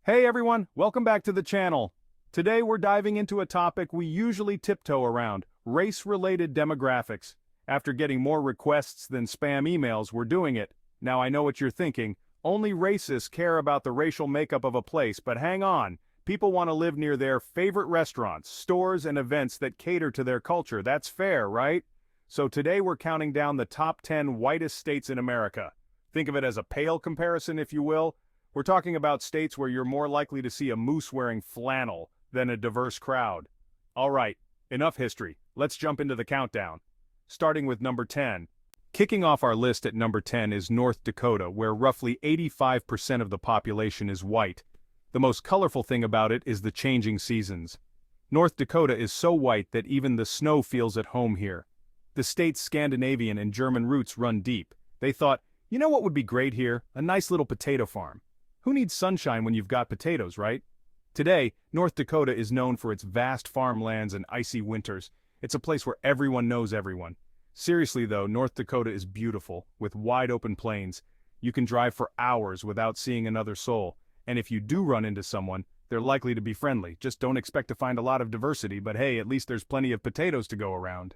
Hey everyone, welcome back to the channel. Today we're diving into a topic we usually tiptoe around, race-related demographics. After getting more requests than spam emails, we're doing it. Now I know what you're thinking, only racists care about the racial makeup of a place, but hang on. People want to live near their favorite restaurants, stores, and events that cater to their culture. That's fair, right? So today we're counting down the top 10 whitest states in America. Think of it as a pale comparison, if you will. We're talking about states where you're more likely to see a moose wearing flannel than a diverse crowd. All right, enough history. Let's jump into the countdown. Starting with number 10. Kicking off our list at number 10 is North Dakota, where roughly 85% of the population is white. The most colorful thing about it is the changing seasons. North Dakota is so white that even the snow feels at home here. The state's Scandinavian and German roots run deep. They thought, you know what would be great here? A nice little potato farm. Who needs sunshine when you've got potatoes, right? Today, North Dakota is known for its vast farmlands and icy winters. It's a place where everyone knows everyone. Seriously though, North Dakota is beautiful, with wide open plains. You can drive for hours without seeing another soul, and if you do run into someone, they're likely to be friendly. Just don't expect to find a lot of diversity, but hey, at least there's plenty of potatoes to go around.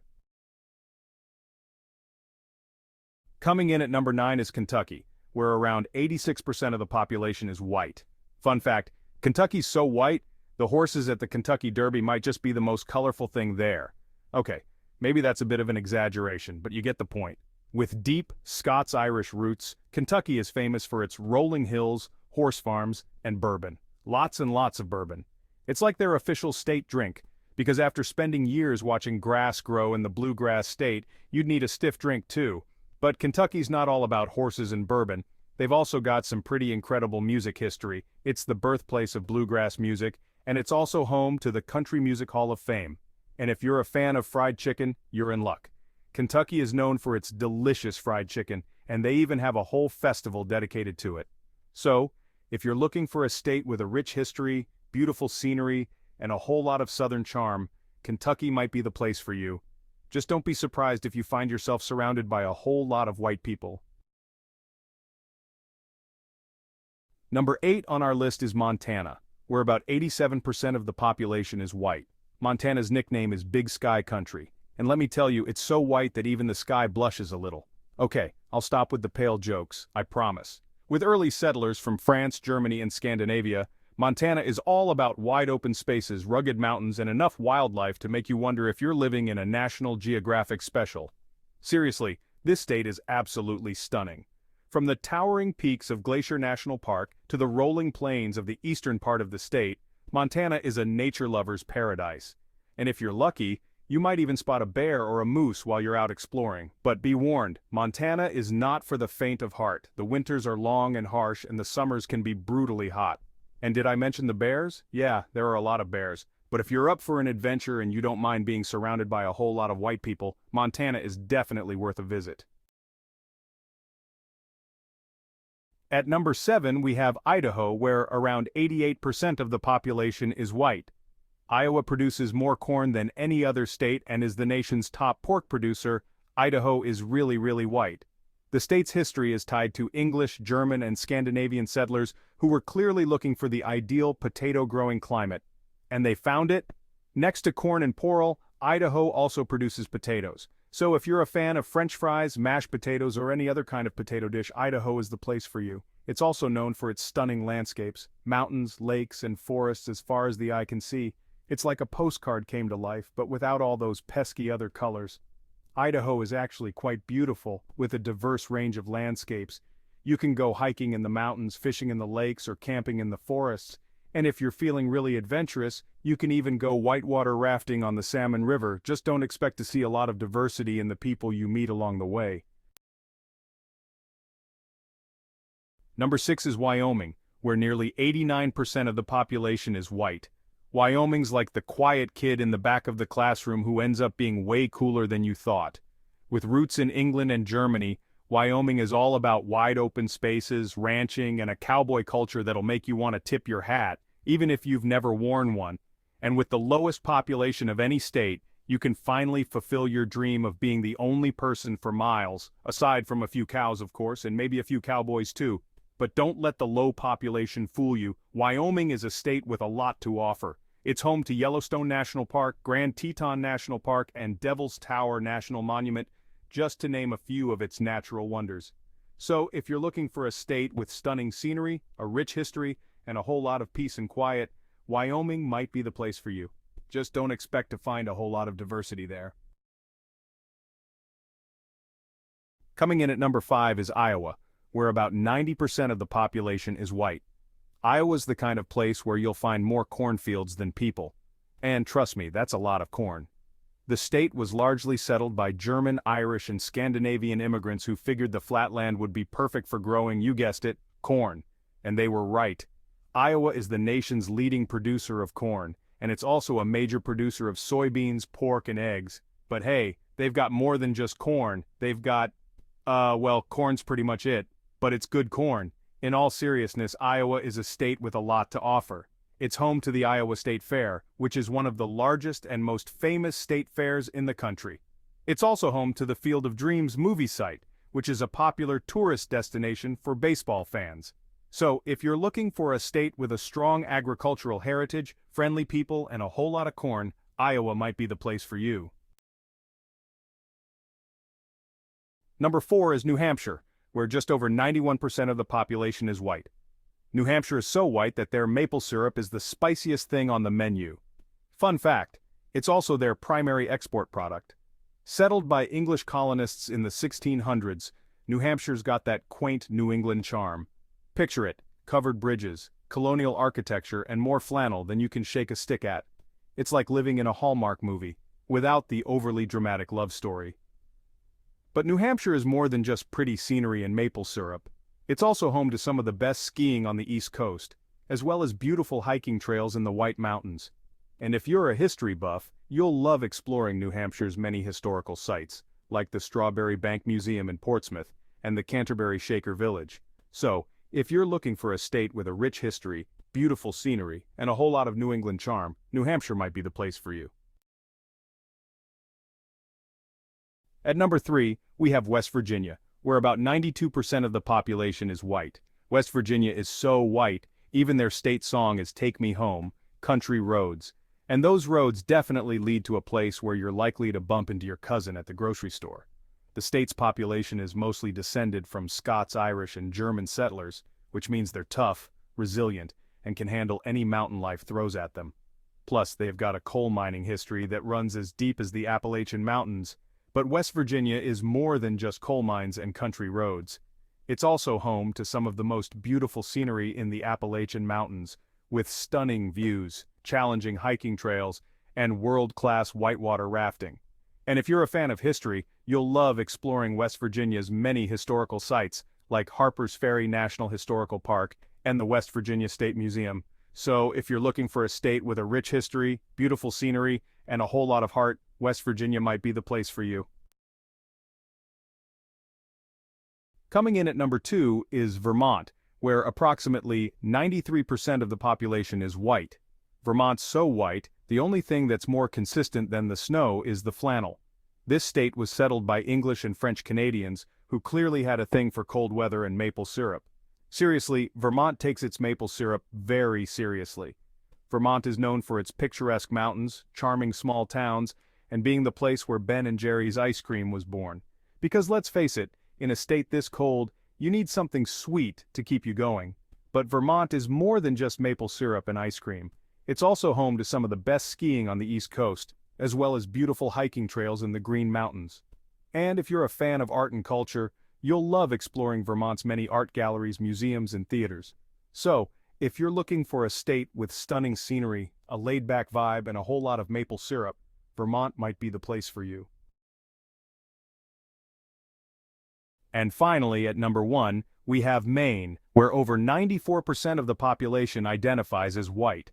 Coming in at number 9 is Kentucky, where around 86% of the population is white. Fun fact, Kentucky's so white, the horses at the Kentucky Derby might just be the most colorful thing there. Okay, maybe that's a bit of an exaggeration, but you get the point. With deep Scots-Irish roots, Kentucky is famous for its rolling hills, horse farms, and bourbon. Lots and lots of bourbon. It's like their official state drink, because after spending years watching grass grow in the bluegrass state, you'd need a stiff drink too. But Kentucky's not all about horses and bourbon. They've also got some pretty incredible music history. It's the birthplace of bluegrass music, and it's also home to the Country Music Hall of Fame. And if you're a fan of fried chicken, you're in luck. Kentucky is known for its delicious fried chicken, and they even have a whole festival dedicated to it. So, if you're looking for a state with a rich history, beautiful scenery, and a whole lot of southern charm, Kentucky might be the place for you. Just don't be surprised if you find yourself surrounded by a whole lot of white people. Number 8 on our list is Montana, where about 87% of the population is white. Montana's nickname is Big Sky Country, and let me tell you, it's so white that even the sky blushes a little. Okay, I'll stop with the pale jokes, I promise. With early settlers from France, Germany, and Scandinavia, Montana is all about wide open spaces, rugged mountains, and enough wildlife to make you wonder if you're living in a National Geographic special. Seriously, this state is absolutely stunning. From the towering peaks of Glacier National Park to the rolling plains of the eastern part of the state, Montana is a nature lover's paradise. And if you're lucky, you might even spot a bear or a moose while you're out exploring. But be warned, Montana is not for the faint of heart. The winters are long and harsh, and the summers can be brutally hot. And did I mention the bears? Yeah, there are a lot of bears. But if you're up for an adventure and you don't mind being surrounded by a whole lot of white people, Montana is definitely worth a visit. At number 7 we have Idaho, where around 88% of the population is white. Iowa produces more corn than any other state and is the nation's top pork producer. Idaho is really white. The state's history is tied to English, German, and Scandinavian settlers who were clearly looking for the ideal potato-growing climate. And they found it. Next to corn and porral, Idaho also produces potatoes. So if you're a fan of French fries, mashed potatoes, or any other kind of potato dish, Idaho is the place for you. It's also known for its stunning landscapes, mountains, lakes, and forests as far as the eye can see. It's like a postcard came to life, but without all those pesky other colors. Idaho is actually quite beautiful, with a diverse range of landscapes. You can go hiking in the mountains, fishing in the lakes, or camping in the forests. And if you're feeling really adventurous, you can even go whitewater rafting on the Salmon River. Just don't expect to see a lot of diversity in the people you meet along the way. Number 6 is Wyoming, where nearly 89% of the population is white. Wyoming's like the quiet kid in the back of the classroom who ends up being way cooler than you thought. With roots in England and Germany, Wyoming is all about wide open spaces, ranching, and a cowboy culture that'll make you want to tip your hat, even if you've never worn one. And with the lowest population of any state, you can finally fulfill your dream of being the only person for miles, aside from a few cows of course, and maybe a few cowboys too. But don't let the low population fool you. Wyoming is a state with a lot to offer. It's home to Yellowstone National Park, Grand Teton National Park, and Devil's Tower National Monument, just to name a few of its natural wonders. So, if you're looking for a state with stunning scenery, a rich history, and a whole lot of peace and quiet, Wyoming might be the place for you. Just don't expect to find a whole lot of diversity there. Coming in at number 5 is Iowa, where about 90% of the population is white. Iowa's the kind of place where you'll find more cornfields than people. And trust me, that's a lot of corn. The state was largely settled by German, Irish, and Scandinavian immigrants who figured the flatland would be perfect for growing, you guessed it, corn. And they were right. Iowa is the nation's leading producer of corn, and it's also a major producer of soybeans, pork, and eggs. But hey, they've got more than just corn. They've got, well, corn's pretty much it. But it's good corn. In all seriousness, Iowa is a state with a lot to offer. It's home to the Iowa State Fair, which is one of the largest and most famous state fairs in the country. It's also home to the Field of Dreams movie site, which is a popular tourist destination for baseball fans. So, if you're looking for a state with a strong agricultural heritage, friendly people, and a whole lot of corn, Iowa might be the place for you. Number 4 is New Hampshire, where just over 91% of the population is white. New Hampshire is so white that their maple syrup is the spiciest thing on the menu. Fun fact, it's also their primary export product. Settled by English colonists in the 1600s, New Hampshire's got that quaint New England charm. Picture it, covered bridges, colonial architecture, and more flannel than you can shake a stick at. It's like living in a Hallmark movie, without the overly dramatic love story. But New Hampshire is more than just pretty scenery and maple syrup. It's also home to some of the best skiing on the East Coast, as well as beautiful hiking trails in the White Mountains. And if you're a history buff, you'll love exploring New Hampshire's many historical sites, like the Strawberry Bank Museum in Portsmouth and the Canterbury Shaker Village. So, if you're looking for a state with a rich history, beautiful scenery, and a whole lot of New England charm, New Hampshire might be the place for you. At number 3, we have West Virginia, where about 92% of the population is white. West Virginia is so white, even their state song is Take Me Home, Country Roads. And those roads definitely lead to a place where you're likely to bump into your cousin at the grocery store. The state's population is mostly descended from Scots, Irish, and German settlers, which means they're tough, resilient, and can handle any mountain life throws at them. Plus, they've got a coal mining history that runs as deep as the Appalachian Mountains. But West Virginia is more than just coal mines and country roads. It's also home to some of the most beautiful scenery in the Appalachian Mountains, with stunning views, challenging hiking trails, and world-class whitewater rafting. And if you're a fan of history, you'll love exploring West Virginia's many historical sites, like Harper's Ferry National Historical Park and the West Virginia State Museum. So, if you're looking for a state with a rich history, beautiful scenery, and a whole lot of heart, West Virginia might be the place for you. Coming in at number 2 is Vermont, where approximately 93% of the population is white. Vermont's so white, the only thing that's more consistent than the snow is the flannel. This state was settled by English and French Canadians, who clearly had a thing for cold weather and maple syrup. Seriously, Vermont takes its maple syrup very seriously. Vermont is known for its picturesque mountains, charming small towns, and being the place where Ben and Jerry's ice cream was born. Because let's face it, in a state this cold, you need something sweet to keep you going. But Vermont is more than just maple syrup and ice cream. It's also home to some of the best skiing on the East Coast, as well as beautiful hiking trails in the Green Mountains. And if you're a fan of art and culture, you'll love exploring Vermont's many art galleries, museums, and theaters. So, if you're looking for a state with stunning scenery, a laid-back vibe, and a whole lot of maple syrup, Vermont might be the place for you. And finally, at number 1, we have Maine, where over 94% of the population identifies as white.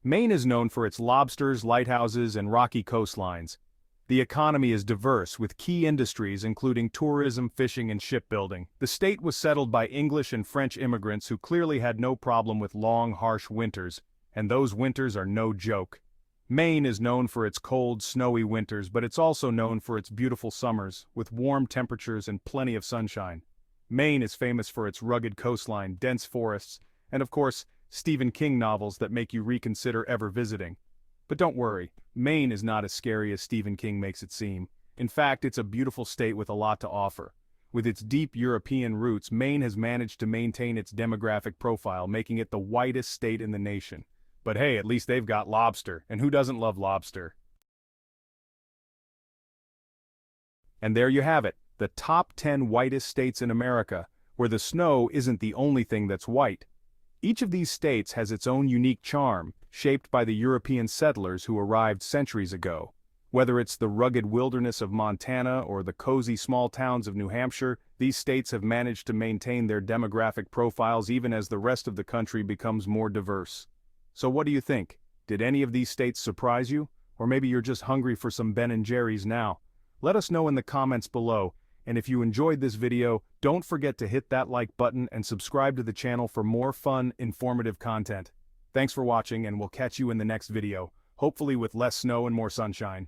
Maine is known for its lobsters, lighthouses, and rocky coastlines. The economy is diverse, with key industries including tourism, fishing, and shipbuilding. The state was settled by English and French immigrants who clearly had no problem with long, harsh winters, and those winters are no joke. Maine is known for its cold, snowy winters, but it's also known for its beautiful summers, with warm temperatures and plenty of sunshine. Maine is famous for its rugged coastline, dense forests, and of course, Stephen King novels that make you reconsider ever visiting. But don't worry, Maine is not as scary as Stephen King makes it seem. In fact, it's a beautiful state with a lot to offer. With its deep European roots, Maine has managed to maintain its demographic profile, making it the whitest state in the nation. But hey, at least they've got lobster, and who doesn't love lobster? And there you have it, the top 10 whitest states in America, where the snow isn't the only thing that's white. Each of these states has its own unique charm, shaped by the European settlers who arrived centuries ago. Whether it's the rugged wilderness of Montana or the cozy small towns of New Hampshire, these states have managed to maintain their demographic profiles even as the rest of the country becomes more diverse. So what do you think? Did any of these states surprise you? Or maybe you're just hungry for some Ben & Jerry's now? Let us know in the comments below, and if you enjoyed this video, don't forget to hit that like button and subscribe to the channel for more fun, informative content. Thanks for watching, and we'll catch you in the next video, hopefully with less snow and more sunshine.